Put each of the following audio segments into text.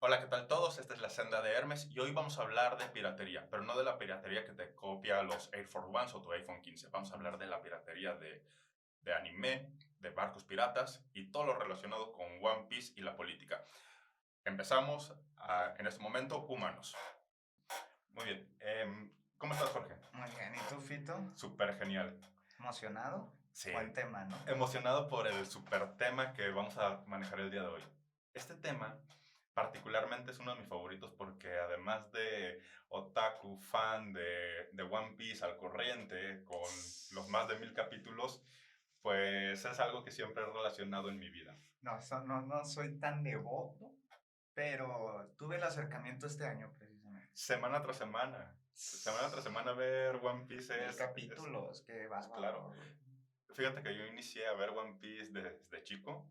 Hola, ¿qué tal todos? Esta es la Senda de Hermes y hoy vamos a hablar de piratería, pero no de la piratería que te copia los Air Force Ones o tu iPhone 15. Vamos a hablar de la piratería de anime, de barcos piratas y todo lo relacionado con One Piece y la política. Empezamos en este momento, humanos. Muy bien. ¿Cómo estás, Jorge? Muy bien, ¿y tú, Fito? Súper genial. ¿Emocionado? Sí, Buen tema, ¿no? emocionado por el super tema que vamos a manejar el día de hoy. Este tema particularmente es uno de mis favoritos porque además de otaku, fan de One Piece al corriente, con los más de 1000 capítulos, pues es algo que siempre he relacionado en mi vida. No, no soy tan devoto, pero tuve el acercamiento este año, precisamente. Semana tras semana ver One Piece Mil es capítulos, qué pues claro. bárbaro. Fíjate que yo inicié a ver One Piece desde chico,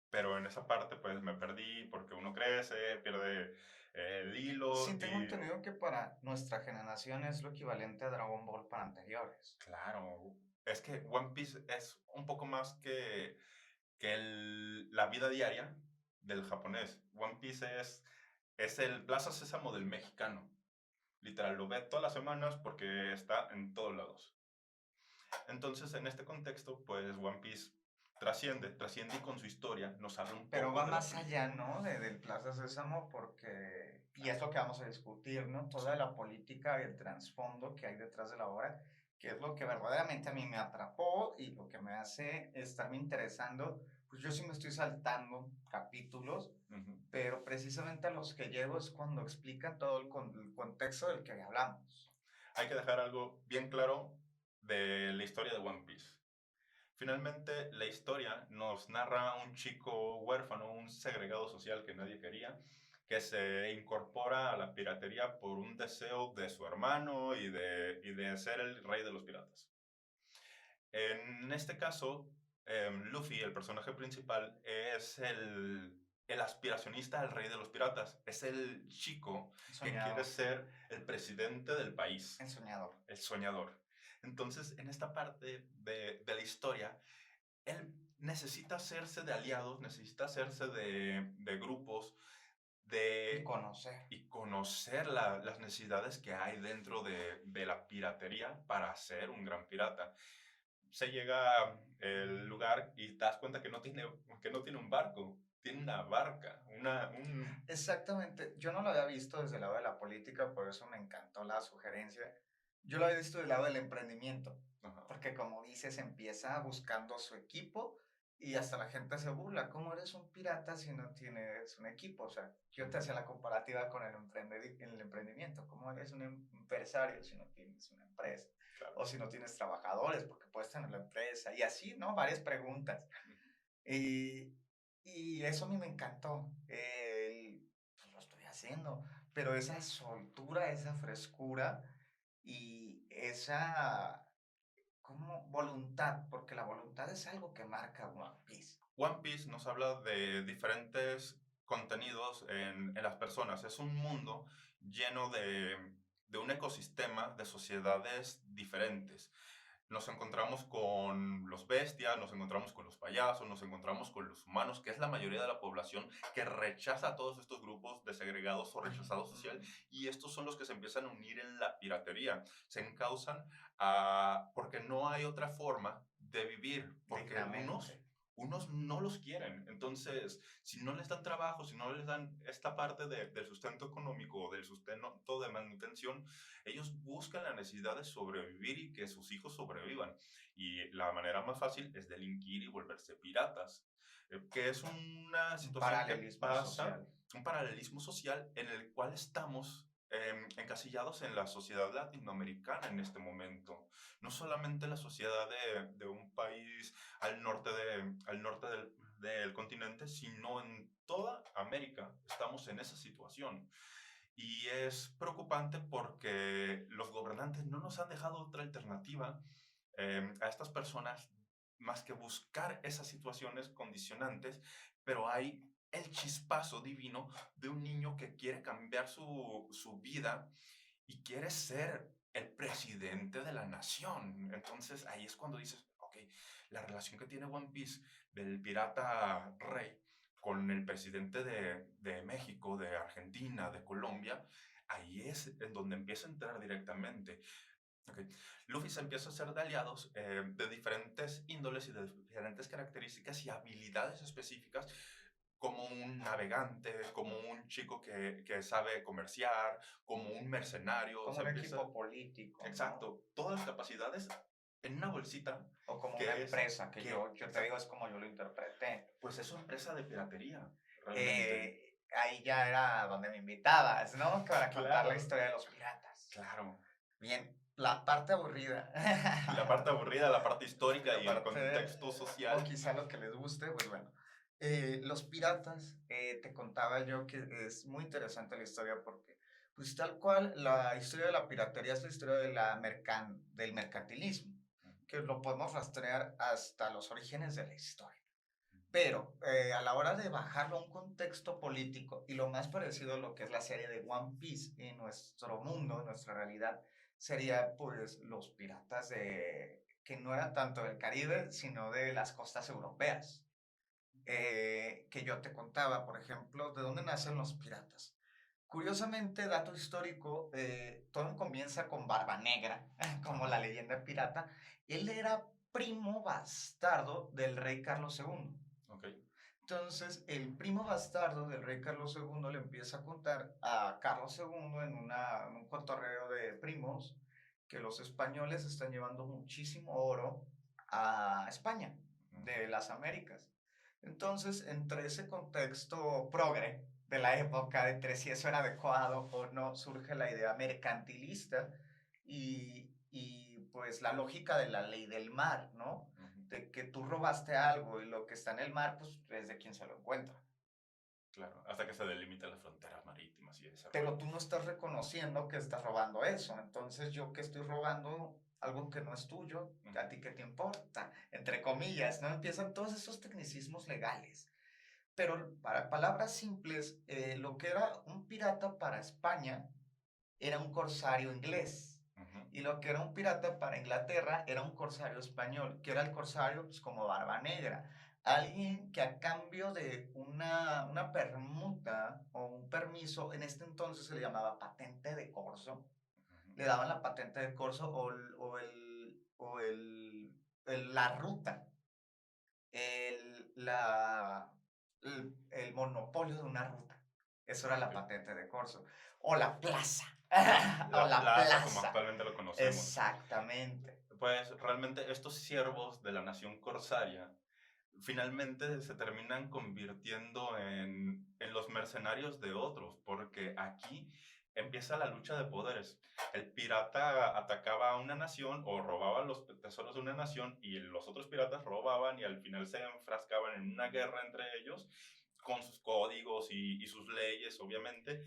pero en esa parte pues me perdí porque uno crece, pierde el hilo Sí, tengo y entendido que para nuestra generación es lo equivalente a Dragon Ball para anteriores. claro, es que One Piece es un poco más que la vida diaria del japonés. One Piece es el Plaza Sésamo del mexicano. Literal, lo ve todas las semanas porque está en todos lados. Entonces, en este contexto, pues One Piece trasciende y con su historia nos habla un Pero poco va de la más allá, política. ¿no? Del Plaza Sésamo, porque, y es lo que vamos a discutir, ¿no? Toda la política y el trasfondo que hay detrás de la obra, que es lo que verdaderamente a mí me atrapó y lo que me hace estarme interesando. Pues yo sí me estoy saltando capítulos, Ujú. pero precisamente a los que llego es cuando explican todo el contexto del que hablamos. Hay que dejar algo bien claro de la historia de One Piece. Finalmente, la historia nos narra un chico huérfano, un segregado social que nadie quería, que se incorpora a la piratería por un deseo de su hermano y de ser el rey de los piratas. En este caso, Luffy, el personaje principal, es el aspiracionista al rey de los piratas. Es el chico El que quiere soñador, ser el presidente del país, el soñador. el soñador. Entonces, en esta parte de la historia, él necesita hacerse de aliados, necesita hacerse de grupos, Y de, conocer. y conocer las necesidades que hay dentro de la piratería para ser un gran pirata. Se llega al lugar y te das cuenta que no tiene un barco, tiene una barca, Exactamente, yo no lo había visto desde el lado de la política, por eso me encantó la sugerencia. Yo lo había visto del lado del emprendimiento, ajá, porque como dices, empieza buscando su equipo y hasta la gente se burla. ¿Cómo eres un pirata si no tienes un equipo? O sea, yo te hacía la comparativa con el emprendimiento. ¿Cómo eres un empresario si no tienes una empresa? claro. O si no tienes trabajadores, porque puedes tener la empresa. Y así, ¿no? Varias preguntas. Y, y eso a mí me encantó. Pues lo estoy haciendo, pero esa soltura, esa frescura y esa como voluntad, porque la voluntad es algo que marca One Piece. One Piece nos habla de diferentes contenidos en las personas. Es un mundo lleno de un ecosistema de sociedades diferentes. Nos encontramos con los bestias, nos encontramos con los payasos, nos encontramos con los humanos, que es la mayoría de la población que rechaza a todos estos grupos de segregados o rechazados social, y estos son los que se empiezan a unir en la piratería. Se encausan porque no hay otra forma de vivir, porque Dignamente. unos no los quieren. Entonces, si no les dan trabajo, si no les dan esta parte del sustento económico, del sustento de manutención, ellos buscan la necesidad de sobrevivir y que sus hijos sobrevivan. Y la manera más fácil es delinquir y volverse piratas, que es una Un situación que paralelismo pasa, social. un paralelismo social en el cual estamos encasillados en la sociedad latinoamericana en este momento. No solamente la sociedad de un país al norte del continente, sino en toda América estamos en esa situación. Y es preocupante porque los gobernantes no nos han dejado otra alternativa a estas personas más que buscar esas situaciones condicionantes, pero hay el chispazo divino de un niño que quiere cambiar su vida y quiere ser el presidente de la nación. Entonces ahí es cuando dices, ok, la relación que tiene One Piece del pirata rey con el presidente de México, de Argentina, de Colombia, ahí es en donde empieza a entrar directamente. Ok. Luffy se empieza a hacer de aliados de diferentes índoles y de diferentes características y habilidades específicas, como un navegante, como un chico que sabe comerciar, como un mercenario. Como Se un empieza, equipo político, ¿no? exacto, todas las capacidades en una bolsita O como una que es, empresa, que que, yo te digo, exacto, es como yo lo interpreté. pues es una empresa de piratería, realmente. Ahí ya era donde me invitabas, ¿no? Para contar la Claro, historia de los piratas. claro. Bien, la parte aburrida. La parte aburrida, la parte histórica La y el parte, contexto o social. quizá lo que les guste, pues bueno. Los piratas, te contaba yo que es muy interesante la historia porque, pues tal cual, la historia de la piratería es la historia de del mercantilismo, que lo podemos rastrear hasta los orígenes de la historia. Pero a la hora de bajarlo a un contexto político y lo más parecido a lo que es la serie de One Piece en nuestro mundo, en nuestra realidad, sería pues los piratas que no eran tanto del Caribe, sino de las costas europeas. Que yo te contaba, por ejemplo, de dónde nacen los piratas. Curiosamente, dato histórico, todo comienza con Barba Negra, como Ajá, la leyenda pirata. Él era primo bastardo del rey Carlos II. ok. Entonces, el primo bastardo del rey Carlos II le empieza a contar a Carlos II en un cotorreo de primos que los españoles están llevando muchísimo oro a España, Ujú, de las Américas. Entonces, entre ese contexto progre de la época, entre si eso era adecuado o no, surge la idea mercantilista pues la lógica de la ley del mar, ¿no? ujú, De que tú robaste algo y lo que está en el mar, pues es de quien se lo encuentra. claro, hasta que se delimiten las fronteras marítimas y ese Pero rollo. tú no estás reconociendo que estás robando eso. Entonces yo que estoy robando algo que no es tuyo, Ujú, ¿a ti qué te importa? Entre comillas, ¿no? Empiezan todos esos tecnicismos legales. Pero para palabras simples, lo que era un pirata para España era un corsario inglés. ujú, Y lo que era un pirata para Inglaterra era un corsario español, que era el corsario pues, como Barba Negra. Alguien que a cambio de una permuta o un permiso, en este entonces se le llamaba patente de corso, ujú, le daban la patente de corso la ruta, el monopolio de una ruta. Eso era la ok. patente de corso. O la plaza. O La la plaza, como plaza. actualmente lo conocemos. Exactamente. Pues realmente estos siervos de la nación corsaria finalmente se terminan convirtiendo en los mercenarios de otros, porque aquí empieza la lucha de poderes. El pirata atacaba a una nación o robaba los tesoros de una nación y los otros piratas robaban y al final se enfrascaban en una guerra entre ellos con sus códigos y sus leyes, obviamente,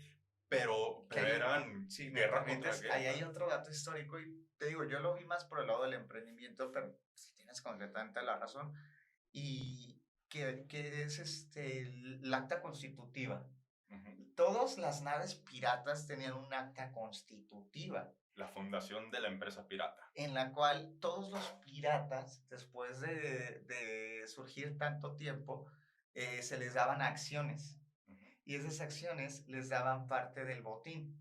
Que pero ahí, eran si me guerra contra permites, ahí hay guerra. otro dato histórico y te digo, yo lo vi más por el lado del emprendimiento, pero si tienes completamente la razón. Y que es el acta constitutiva. Ujú. Todas las naves piratas tenían un acta constitutiva La fundación de la empresa pirata. en la cual todos los piratas, después de surgir tanto tiempo, se les daban acciones Ujú, y esas acciones les daban parte del botín.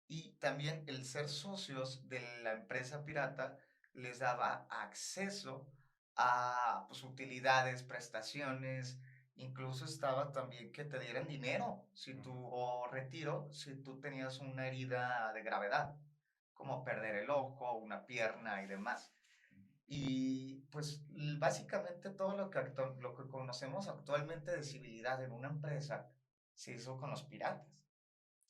Y también el ser socios de la empresa pirata les daba acceso a pues, utilidades, prestaciones, incluso estaba también que te dieran dinero si tú, ujú, o retiro si tú tenías una herida de gravedad, como perder el ojo, una pierna y demás. ujú. Y pues básicamente todo lo que conocemos actualmente de civilidad en una empresa se hizo con los piratas.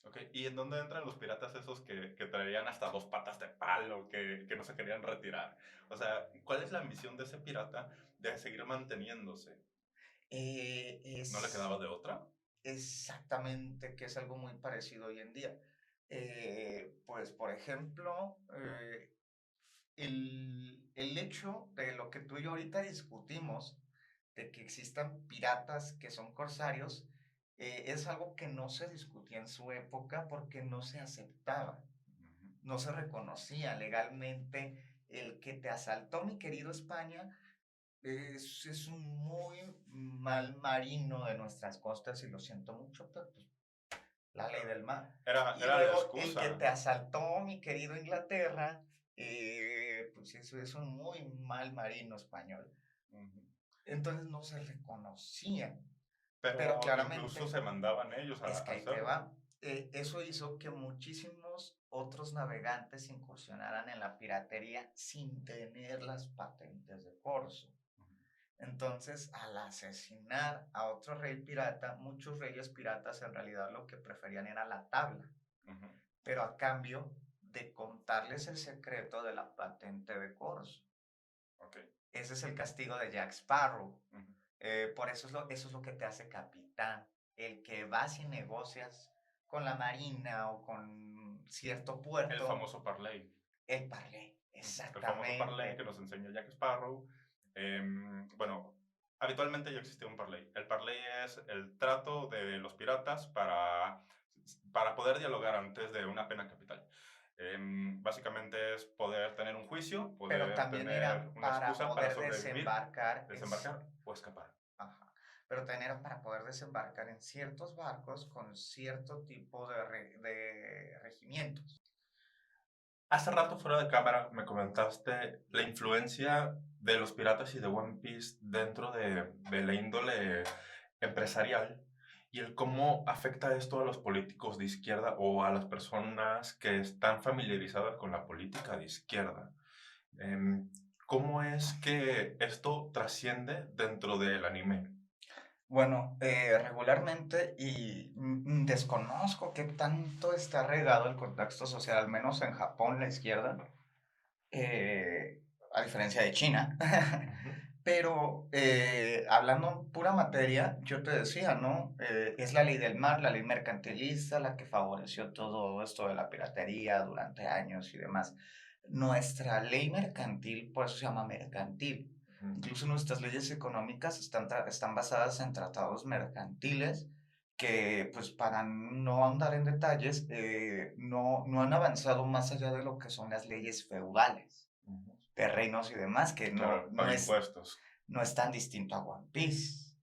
Ok, ¿y en dónde entran los piratas esos que traían hasta dos patas de palo, que no se querían retirar? O sea, ¿cuál es la ambición de ese pirata de seguir manteniéndose? ¿No le Es quedaba de otra? exactamente que es algo muy parecido hoy en día. Pues, por ejemplo, el hecho de lo que tú y yo ahorita discutimos, de que existan piratas que son corsarios, es algo que no se discutía en su época porque no se aceptaba, Ujú, no se reconocía legalmente el que te asaltó mi querido España. es un muy mal marino de nuestras costas y lo siento mucho, pero pues, la ley del mar. Y Era la luego el que excusa. te asaltó, mi querido Inglaterra, pues eso es un muy mal marino español. Ujú. Entonces no se reconocían, pero Pero incluso claramente se mandaban ellos es que a ahí te hacerlo. va. Eso hizo que muchísimos otros navegantes incursionaran en la piratería sin tener las patentes de corso. Entonces, al asesinar a otro rey pirata, muchos reyes piratas en realidad lo que preferían era la tabla, Ujú. pero a cambio de contarles el secreto de la patente de corso. Ok. Ese es el castigo de Jack Sparrow. Ujú. Por eso es lo que te hace capitán, el que vas y negocias con la marina o con cierto El puerto, famoso parlay. el parlé, Ujú. El famoso parlay que exactamente. nos enseñó Jack Sparrow. Bueno, habitualmente ya existía un parlay. El parlay es el trato de los piratas para poder dialogar antes de una pena capital. Básicamente es poder tener un juicio, Pero poder también tener era una para excusa para poder sobrevivir, desembarcar desembarcar o escapar. ajá, pero también era para poder desembarcar en ciertos barcos con cierto tipo de regimientos. Hace rato fuera de cámara me comentaste la influencia de los piratas y de One Piece dentro de la índole empresarial y el cómo afecta esto a los políticos de izquierda o a las personas que están familiarizadas con la política de izquierda. Em, ¿Cómo es que esto trasciende dentro del anime? Bueno, regularmente, y desconozco qué tanto está regado el contexto social, al menos en Japón, la izquierda, eh, a diferencia de China. Ujú, Pero hablando en pura materia, yo te decía, ¿no? Es la ley del mar, la ley mercantilista, la que favoreció todo esto de la piratería durante años y demás. Nuestra ley mercantil, por eso se llama mercantil. ujú. Incluso nuestras leyes económicas están basadas en tratados mercantiles que, pues para no andar en detalles, no han avanzado más allá de lo que son las leyes feudales Ujú. de reinos y demás, que Sí, claro, paga impuestos. no es tan distinto a One Piece.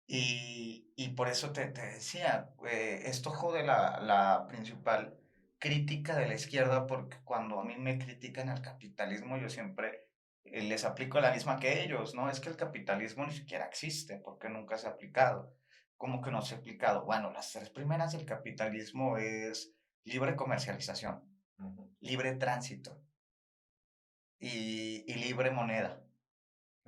Y por eso te decía, esto jode la principal crítica de la izquierda, porque cuando a mí me critican el capitalismo, yo siempre les aplico la misma que ellos, ¿no? Es que el capitalismo ni siquiera existe, porque nunca se ha aplicado. ¿Cómo que no se ha aplicado? Bueno, las tres primeras del capitalismo es libre comercialización, Ujú. libre tránsito y libre moneda.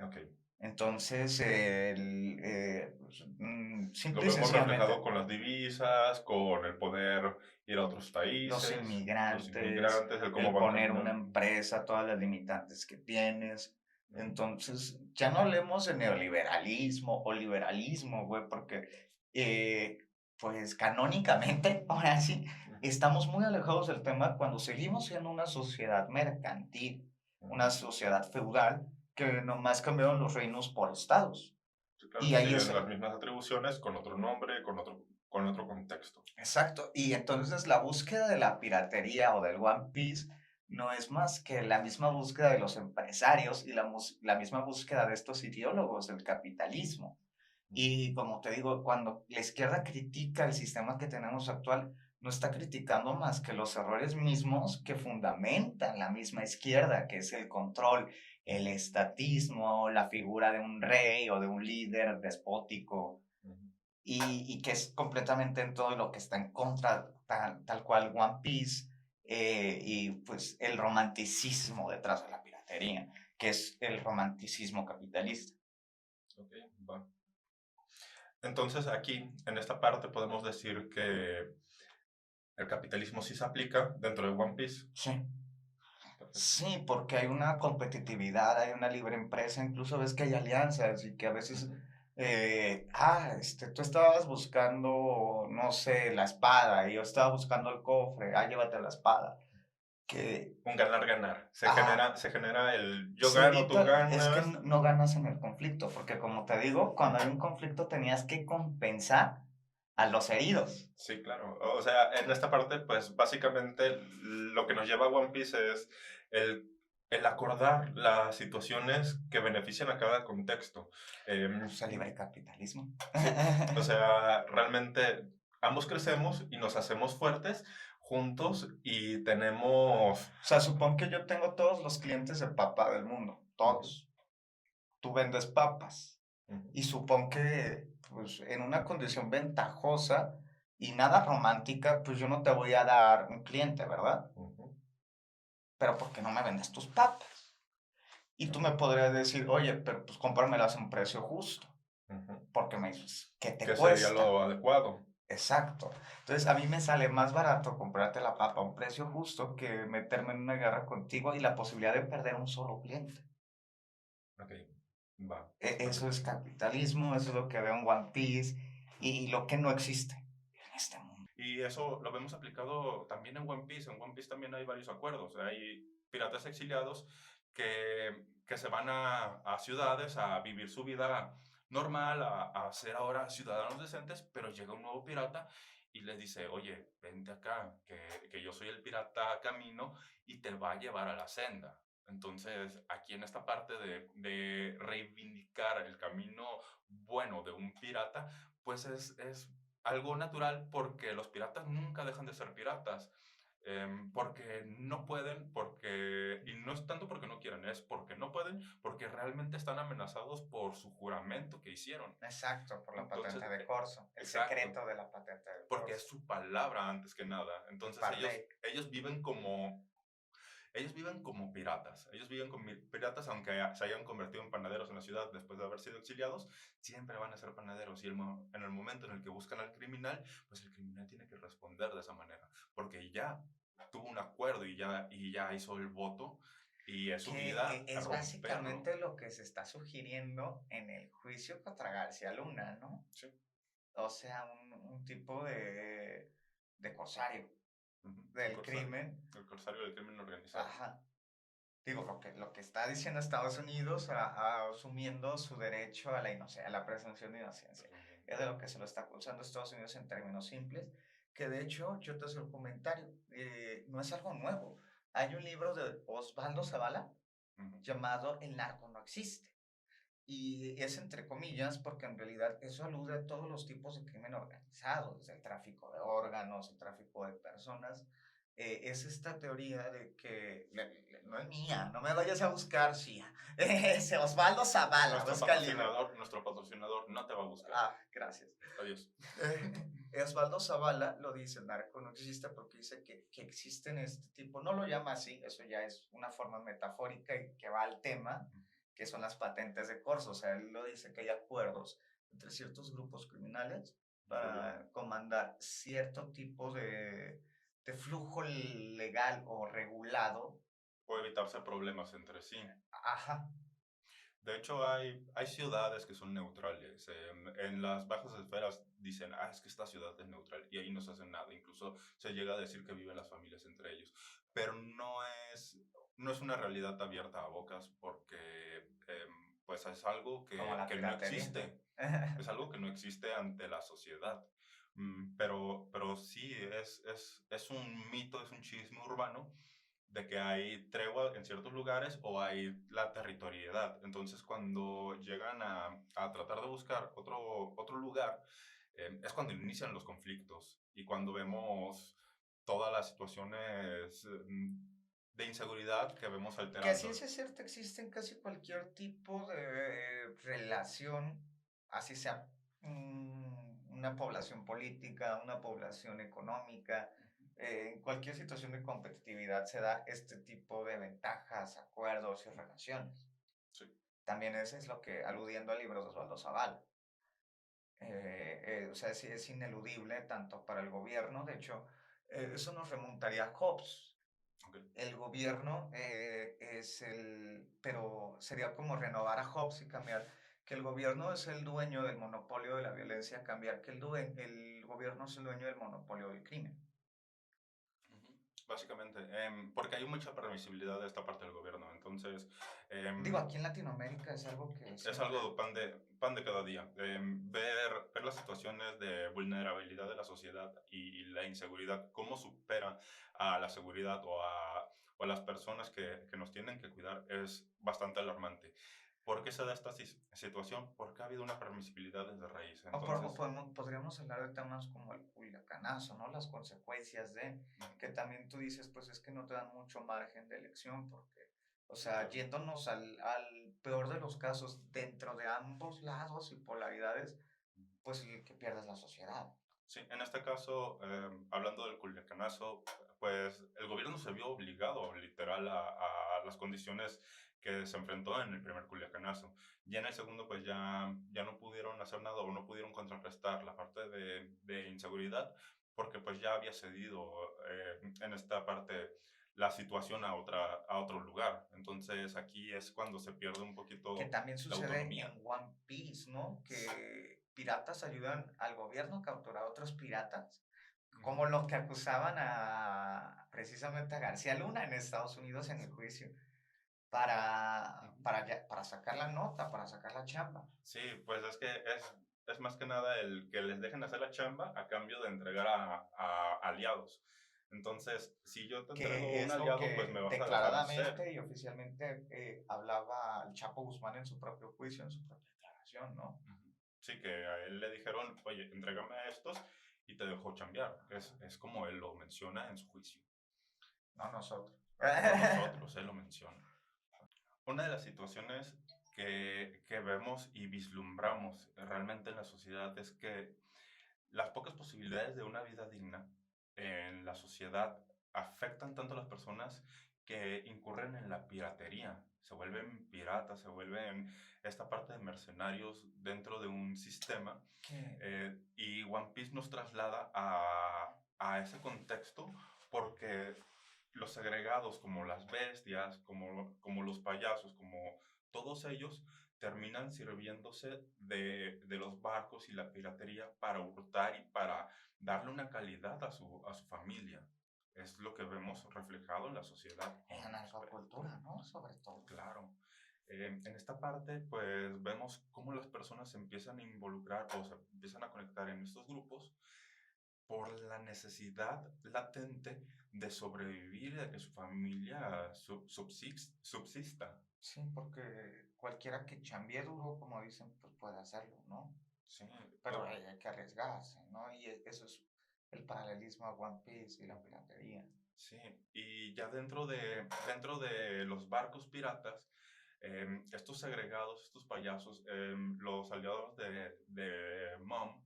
Ok. Entonces, pues, Lo simple y vemos reflejado sencillamente, con las divisas, con el poder ir a otros los países, los inmigrantes, inmigrantes, el cómo el van poner una caminando. empresa, todas las limitantes que tienes. Ujú, Entonces, ya no hablemos de neoliberalismo o liberalismo, güey, porque, pues, canónicamente, ahora sí, ujú, estamos muy alejados del tema cuando seguimos siendo una sociedad mercantil, una ujú. sociedad feudal, que nomás cambiaron los reinos por estados. Sí, claro, Y ahí es siguen las mismas atribuciones con otro nombre, con otro contexto. exacto. Y entonces la búsqueda de la piratería o del One Piece no es más que la misma búsqueda de los empresarios y la misma búsqueda de estos ideólogos del capitalismo. Ujú, Y como te digo, cuando la izquierda critica el sistema que tenemos actual, no está criticando más que los errores mismos que fundamentan la misma izquierda, que es el control, el estatismo, la figura de un rey o de un líder despótico ujú. y que es completamente en todo lo que está en contra, tal cual One Piece, y pues el romanticismo detrás de la piratería, que es el romanticismo capitalista. Ok, va. Entonces aquí, en esta parte, podemos decir que el capitalismo sí se aplica dentro de One Piece. Sí, Perfecto. sí, porque hay una competitividad, hay una libre empresa, incluso ves que hay alianzas y que a veces, Ujú. tú estabas buscando, no sé, la espada y yo estaba buscando el cofre, llévate la espada. Que Un ganar-ganar. Ajá, Se genera el yo se gano, tú evita, es que ganas. no ganas en el conflicto, porque como te digo, cuando hay un conflicto tenías que compensar a los heridos. Sí, claro. O sea, en esta parte, pues básicamente lo que nos lleva a One Piece es el el acordar las situaciones que benefician a cada contexto. Pues el libre capitalismo. Sí, o sea, realmente ambos crecemos y nos hacemos fuertes juntos y tenemos... O sea, supón que yo tengo todos los clientes de papa del mundo, Ujú, todos. Tú vendes papas. ujú, Y supón que, pues, en una condición ventajosa y nada romántica, pues yo no te voy a dar un cliente, ¿verdad? ujú, Pero ¿por qué no me vendes tus papas? Y tú me ok, podrías decir, oye, pero pues cómpramelas a un precio justo, ujú. porque me dices, ¿qué te ¿Qué sería cuesta? lo adecuado? Exacto. Entonces, a mí me sale más barato comprarte la papa a un precio justo que meterme en una guerra contigo y la posibilidad de perder un solo cliente. Ok, va, está Eso bien. es capitalismo, eso es lo que veo en One Piece y lo que no existe en este mundo. Y eso lo vemos aplicado también en One Piece. En One Piece también hay varios acuerdos. Hay piratas exiliados que se van a ciudades a vivir su vida normal, a ser ahora ciudadanos decentes, pero llega un nuevo pirata y les dice, oye, vente acá, que yo soy el pirata Camino y te va a llevar a la senda. Entonces, aquí en esta parte de reivindicar el camino bueno de un pirata, pues es algo natural porque los piratas nunca dejan de ser piratas. Porque no pueden, y no es tanto porque no quieren, es porque no pueden, porque realmente están amenazados por su juramento que hicieron. Exacto, por la Entonces, patente de corso, el exacto, secreto de la patente de porque es corso, su palabra antes que nada. Entonces parlay. ellos viven como piratas. Ellos viven como piratas, aunque se hayan convertido en panaderos en la ciudad después de haber sido exiliados, siempre van a ser panaderos. Y en el momento en el que buscan al criminal, pues el criminal tiene que responder de esa manera, porque ya tuvo un acuerdo y ya hizo el voto y es su Que vida es romperlo. básicamente lo que se está sugiriendo en el juicio contra García Luna, ¿no? Sí. O sea, un tipo de corsario Ujú. del crimen. El corsario del crimen organizado. Ajá. Digo, lo que está diciendo Estados Unidos asumiendo su derecho a la inocencia, a la presunción de inocencia. Presuntamente. Es de lo que se lo está acusando Estados Unidos en términos simples, que de hecho, yo te hago un comentario, no es algo nuevo. Hay un libro de Osvaldo Zavala Ujú. llamado El narco no existe. Y es entre comillas porque en realidad eso alude a todos los tipos de crimen organizado, desde el tráfico de órganos, el tráfico de personas. Es esta teoría de que, no es mía, no me vayas a buscar, sí. Es Osvaldo Zavala, busca el libro. Nuestro patrocinador no te va a buscar. Ah, gracias. Adiós. Osvaldo Zavala lo dice, el narco no existe porque dice que existen este tipo, no lo llama así, eso ya es una forma metafórica y que va al tema, que son las patentes de corso, o sea, él lo dice que hay acuerdos entre ciertos grupos criminales Regular. para comandar cierto tipo de flujo legal o regulado. O evitarse problemas entre sí. Ajá, De hecho, hay ciudades que son neutrales. En las bajas esferas dicen, es que esta ciudad es neutral y ahí no se hace nada. Incluso se llega a decir que viven las familias entre ellos. Pero no es una realidad abierta a bocas porque pues es algo como la que no piratería. existe. Es algo que no existe ante la sociedad. Pero sí, es un mito, es un chisme urbano de que hay tregua en ciertos lugares o hay la territorialidad. Entonces, cuando llegan a tratar de buscar otro lugar, es cuando inician los conflictos y cuando vemos todas las situaciones de inseguridad que vemos Que a alterando. ciencia cierta existe en casi cualquier tipo de relación, así sea una población política, una población económica, en cualquier situación de competitividad se da este tipo de ventajas, acuerdos y relaciones. Sí. También ese es lo que, aludiendo al libro de Osvaldo Zavala, o sea, es ineludible tanto para el gobierno, de hecho, eso nos remontaría a Hobbes. Ok. El gobierno pero sería como renovar a Hobbes y cambiar que el gobierno es el dueño del monopolio de la violencia, cambiar que el gobierno es el dueño del monopolio del crimen. Ujú. Básicamente, porque hay mucha permisibilidad de esta parte del gobierno. Entonces, Digo, em, aquí en Latinoamérica es algo que es siempre, algo pan de cada día. Ver las situaciones de vulnerabilidad de la sociedad y la inseguridad, cómo supera a la seguridad o o las personas que nos tienen que cuidar es bastante alarmante. ¿Por qué se da esta situación? Porque ha habido una permisibilidad desde raíz. Entonces, Podríamos hablar de temas como el culiacanazo, ¿no? Las consecuencias de que también tú dices, pues es que no te dan mucho margen de elección, porque, o sí, sea, claro. yéndonos al peor de los casos, dentro de ambos lados y polaridades, pues el que pierdes la sociedad. Sí, en este caso, hablando del Culiacanazo, pues el gobierno se vio obligado, literal, a las condiciones que se enfrentó en el primer Culiacanazo. Y en el segundo, pues ya no pudieron hacer nada o no pudieron contrarrestar la parte de inseguridad, porque pues ya había cedido en esta parte la situación a otro lugar. Entonces aquí es cuando se pierde un Que poquito también la sucede en autonomía. One Piece, ¿no? Que piratas ayudan al gobierno a capturar a otros piratas, como Ujú, los que acusaban a precisamente a García Luna en Estados Unidos en el juicio, ujú. para sacar la nota, para sacar la chamba. Sí, pues es que es más que nada el que les dejen hacer la chamba a cambio de entregar a aliados. Entonces, si yo te entrego Que un es lo aliado, pues me que vas a dejar hacer. declaradamente y oficialmente hablaba el Chapo Guzmán en su propio juicio, en su propia declaración, ¿no? Ujú. Sí, que a él le dijeron, oye, entrégame a estos y te dejó chambear. Es como él lo menciona en su juicio. No nosotros. No nosotros, él lo menciona. Una de las situaciones que vemos y vislumbramos realmente en la sociedad es que las pocas posibilidades de una vida digna en la sociedad afectan tanto a las personas que incurren en la piratería. Se vuelven piratas, se vuelven esta parte de mercenarios dentro de un sistema. ¿Qué? Y One Piece nos traslada a ese contexto porque los segregados como las bestias, como los payasos, como todos ellos terminan sirviéndose de los barcos y la piratería para hurtar y para darle una calidad a su familia. Es lo que vemos reflejado en la sociedad En y la nos narcocultura, ¿no? Sobre todo. claro. En esta parte, pues vemos cómo las personas se empiezan a involucrar o se empiezan a conectar en estos grupos por la necesidad latente de sobrevivir y de que su familia subsista. Sí, porque cualquiera que chambie duro, como dicen, pues puede hacerlo, ¿no? Sí, Pero hay que arriesgarse, ¿no? Y eso es el paralelismo a One Piece y la piratería. sí. Y ya dentro de los barcos piratas, estos segregados, estos payasos, los aliados de Mom,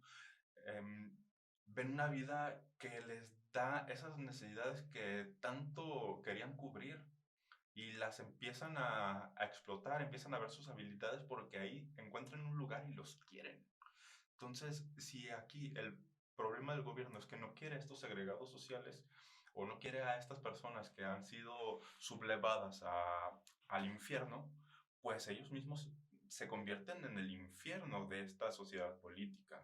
em, ven una vida que les da esas necesidades que tanto querían cubrir y las empiezan a explotar, empiezan a ver sus habilidades porque ahí encuentran un lugar y los quieren. Entonces, si aquí el problema del gobierno es que no quiere a estos segregados sociales o no quiere a estas personas que han sido sublevadas al infierno, pues ellos mismos se convierten en el infierno de esta sociedad política.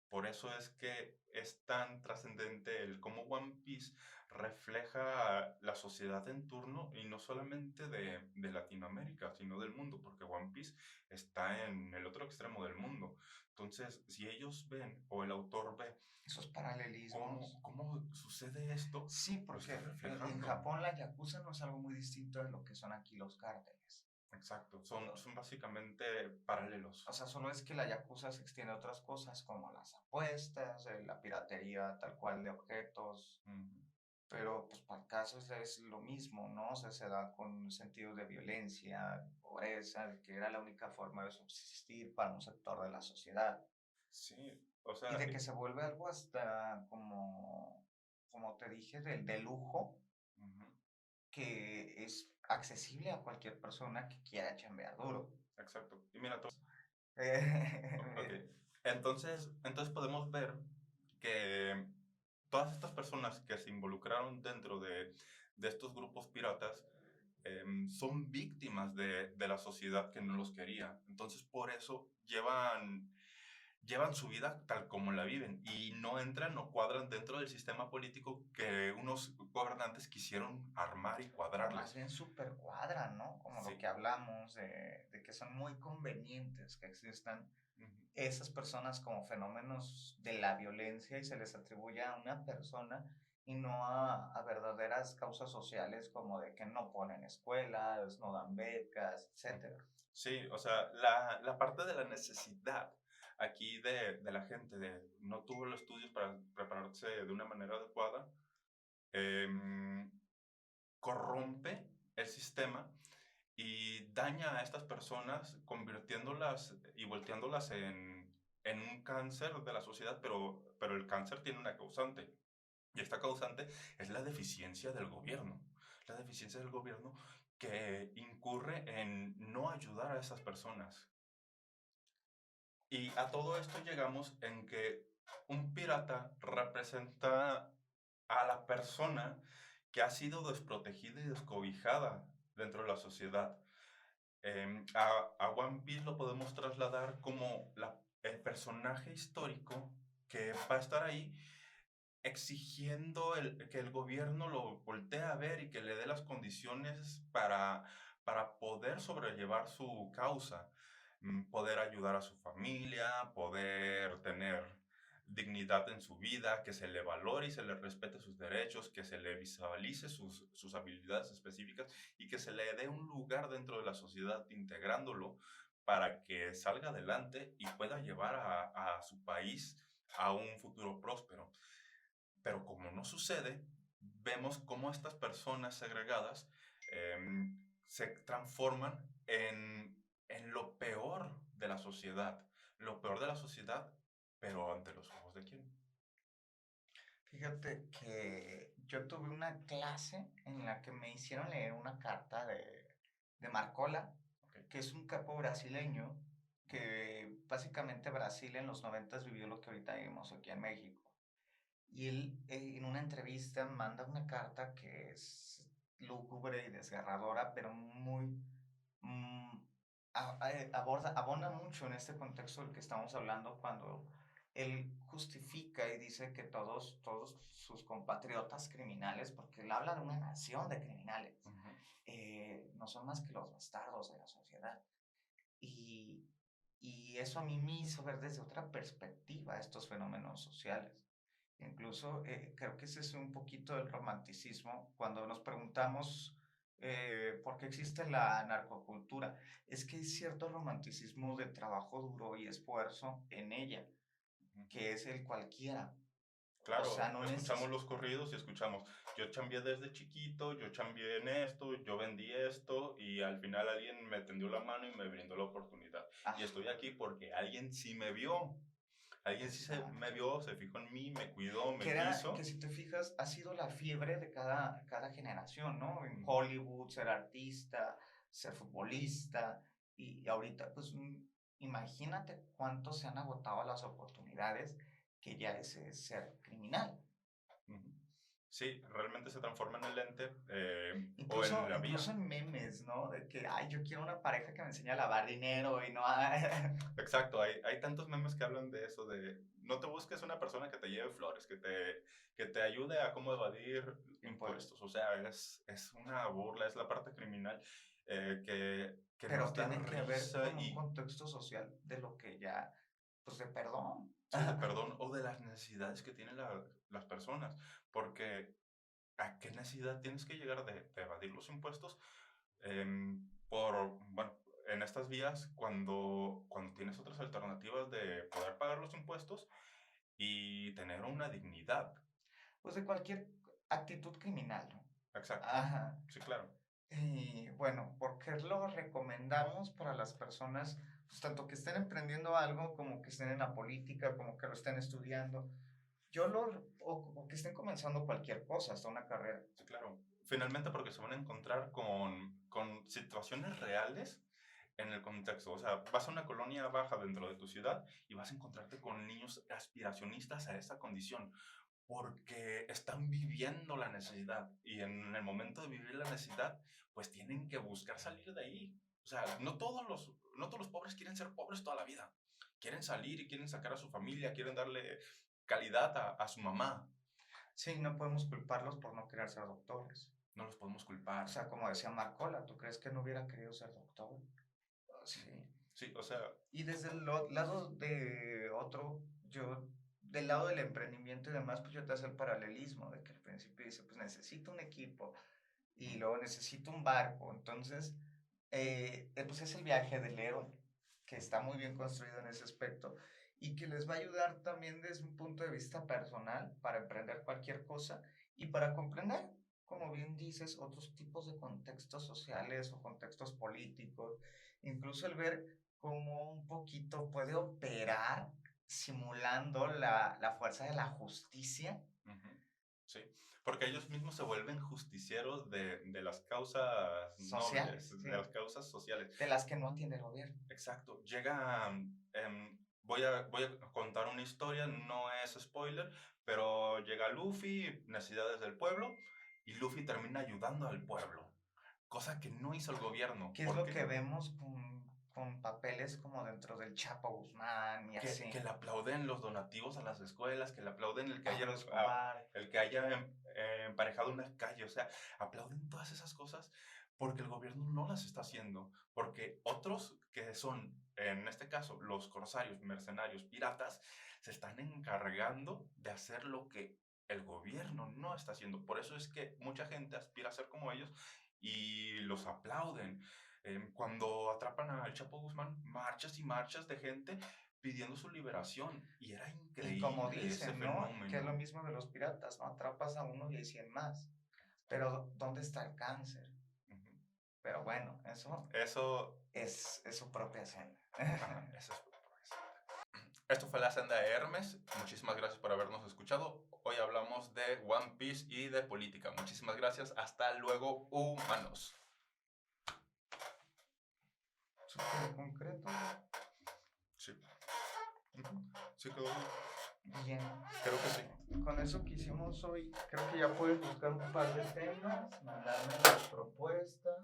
Por eso es que es tan trascendente el cómo One Piece refleja la sociedad en turno y no solamente de Latinoamérica, sino del mundo, porque One Piece está en el otro extremo del mundo. Entonces, si ellos ven o el autor ve Esos paralelismos. cómo sucede esto, Sí, lo porque está en reflejando. Japón la yakuza no es algo muy distinto de lo que son aquí los cárteles. Exacto, son básicamente paralelos. O sea, solo es que la yakuza se extiende a otras cosas como las apuestas, la piratería tal cual de objetos, Ujú. pero pues para casos es lo mismo, ¿no? O sea, se da con sentidos de violencia, de pobreza, de que era la única forma de subsistir para un sector de la sociedad Sí, o y sea, de que se vuelve algo hasta como te dije, de lujo, ujú, que es accesible a cualquier persona que quiera chambear duro. exacto. Y mira, ok. Eh, Entonces podemos ver que todas estas personas que se involucraron dentro de estos grupos piratas son víctimas de la sociedad que no los quería. Entonces por eso llevan su vida tal como la viven y no entran o cuadran dentro del sistema político que unos gobernantes quisieron armar y O más cuadrarles. bien super cuadran, ¿no? Como lo Sí. que hablamos de que son muy convenientes que existan Ujú. esas personas como fenómenos de la violencia y se les atribuye a una persona y no a verdaderas causas sociales como de que no ponen escuelas, no dan becas, etcétera. Sí, o sea, la parte de la necesidad aquí de la gente, de no tuvo los estudios para prepararse de una manera adecuada, em, corrompe el sistema y daña a estas personas, convirtiéndolas y volteándolas en un cáncer de la sociedad, pero el cáncer tiene una causante. Y esta causante es la deficiencia del gobierno. La deficiencia del gobierno que incurre en no ayudar a esas personas. Y a todo esto llegamos en que un pirata representa a la persona que ha sido desprotegida y descobijada dentro de la sociedad. A One Piece lo podemos trasladar como el personaje histórico que va a estar ahí exigiendo que el gobierno lo voltee a ver y que le dé las condiciones para poder sobrellevar su causa, poder ayudar a su familia, poder tener dignidad en su vida, que se le valore y se le respete sus derechos, que se le visualice sus habilidades específicas y que se le dé un lugar dentro de la sociedad integrándolo para que salga adelante y pueda llevar a su país a un futuro próspero. Pero como no sucede, vemos cómo estas personas segregadas se transforman en lo peor de la sociedad. Lo peor de la sociedad, pero ante los ojos de quién. Fíjate que yo tuve una clase en la que me hicieron leer una carta de Marcola, ¿Ok? que es un capo brasileño, que básicamente Brasil en los 90 vivió lo que ahorita vivimos aquí en México. Y él en una entrevista manda una carta que es lúgubre y desgarradora, pero muy mm, abona mucho en este contexto del que estamos hablando cuando él justifica y dice que todos sus compatriotas criminales, porque él habla de una nación de criminales, Ujú. no son más que los bastardos de la sociedad. Y, y eso a mí me hizo ver desde otra perspectiva estos fenómenos sociales. Incluso creo que ese es un poquito del romanticismo cuando nos preguntamos por qué existe la narcocultura. Es que hay cierto romanticismo de trabajo duro y esfuerzo en ella, Ujú. que es el cualquiera. O sea, Claro, no escuchamos necesita... los corridos y escuchamos, yo chambeé desde chiquito, yo chambeé en esto, yo vendí esto y al final alguien me tendió la mano y me brindó la oportunidad. Y Ah, estoy aquí porque alguien sí me vio, alguien sí me exacto. vio, se fijó en mí, me cuidó, Que me era, que quiso. si te fijas, ha sido la fiebre de cada generación, ¿no? En Ujú. Hollywood, ser artista, ser futbolista, y ahorita, pues, imagínate cuánto se han agotado las oportunidades que ya es ser criminal. Ujú. Sí, realmente se transforma en el ente o en Incluso, la vía. incluso en memes, ¿no? De que, ay, yo quiero una pareja que me enseñe a lavar dinero y no Exacto, hay tantos memes que hablan de eso, de no te busques una persona que te lleve flores, que te ayude a cómo evadir impuestos. impuestos. O sea, es una burla, es la parte criminal que Pero nos da tiene que ver risa con un y, contexto social de lo que ya, pues, de perdón. sí, de perdón o de las necesidades que tienen las personas. Porque ¿a qué necesidad tienes que llegar de evadir los impuestos? Bueno, en estas vías, cuando tienes otras alternativas de poder pagar los impuestos y tener una dignidad. Pues de cualquier actitud criminal, ¿no? Exacto. Ajá. Sí, claro. Y bueno, ¿por qué lo recomendamos para las personas, pues tanto que estén emprendiendo algo, como que estén en la política, como que lo estén estudiando? O que estén comenzando cualquier cosa, hasta una carrera. Sí, claro. Finalmente porque se van a encontrar con situaciones reales en el contexto. O sea, vas a una colonia baja dentro de tu ciudad y vas a encontrarte con niños aspiracionistas a esa condición porque están viviendo la necesidad y en el momento de vivir la necesidad, pues tienen que buscar salir de ahí. O sea, no todos los pobres quieren ser pobres toda la vida. Quieren salir y quieren sacar a su familia, quieren darle calidad a su mamá. Sí, no podemos culparlos por no querer ser doctores. No los podemos O culpar. sea, como decía Marcola, ¿tú crees que no hubiera querido ser doctor? Sí. Sí, o sea, Y desde el lado de otro, yo del lado del emprendimiento y demás, pues yo te hace el paralelismo de que al principio dice, pues necesito un equipo y Ujú. luego necesito un barco. Entonces, pues es el viaje del héroe, que está muy bien construido en ese aspecto y que les va a ayudar también desde un punto de vista personal para emprender cualquier cosa y para comprender, como bien dices, otros tipos de contextos sociales o contextos políticos, incluso el ver cómo un poquito puede operar simulando la fuerza de la justicia Ujú. Sí, porque ellos mismos se vuelven justicieros de las causas nobles, sociales, de ¿sí? las causas sociales. De las que no atiende el gobierno. Exacto. Llega, voy a contar una historia, no es spoiler, pero llega Luffy, necesidades del pueblo, y Luffy termina ayudando al pueblo, cosa que no hizo el gobierno. ¿Qué es ¿Por lo qué? que vemos con papeles como dentro del Chapo Guzmán y Que así? le aplauden los donativos a las escuelas, que le aplauden Pablo Escobar. el que haya emparejado una calle, o sea, aplauden todas esas cosas porque el gobierno no las está haciendo, porque otros que son, en este caso, los corsarios, mercenarios, piratas, se están encargando de hacer lo que el gobierno no está haciendo. Por eso es que mucha gente aspira a ser como ellos y los aplauden. Cuando atrapan al Chapo Guzmán, marchas y marchas de gente pidiendo su liberación. Y era Y como increíble ese dicen, ¿no? Que es lo fenómeno. mismo de los piratas, ¿no? Atrapas a uno y hay 100 más. Pero ¿dónde está el cáncer? Ujú. Pero bueno, eso Eso, es su propia senda. ajá, eso es. Esto fue la senda de Hermes. Muchísimas gracias por habernos escuchado. Hoy hablamos de One Piece y de política. Muchísimas gracias. Hasta luego, humanos. Súper concreto. Sí. Ujú. Sí quedó Bien. Creo que sí. Con eso que hicimos hoy, creo que ya puedes buscar un par de temas, mandarme las propuestas.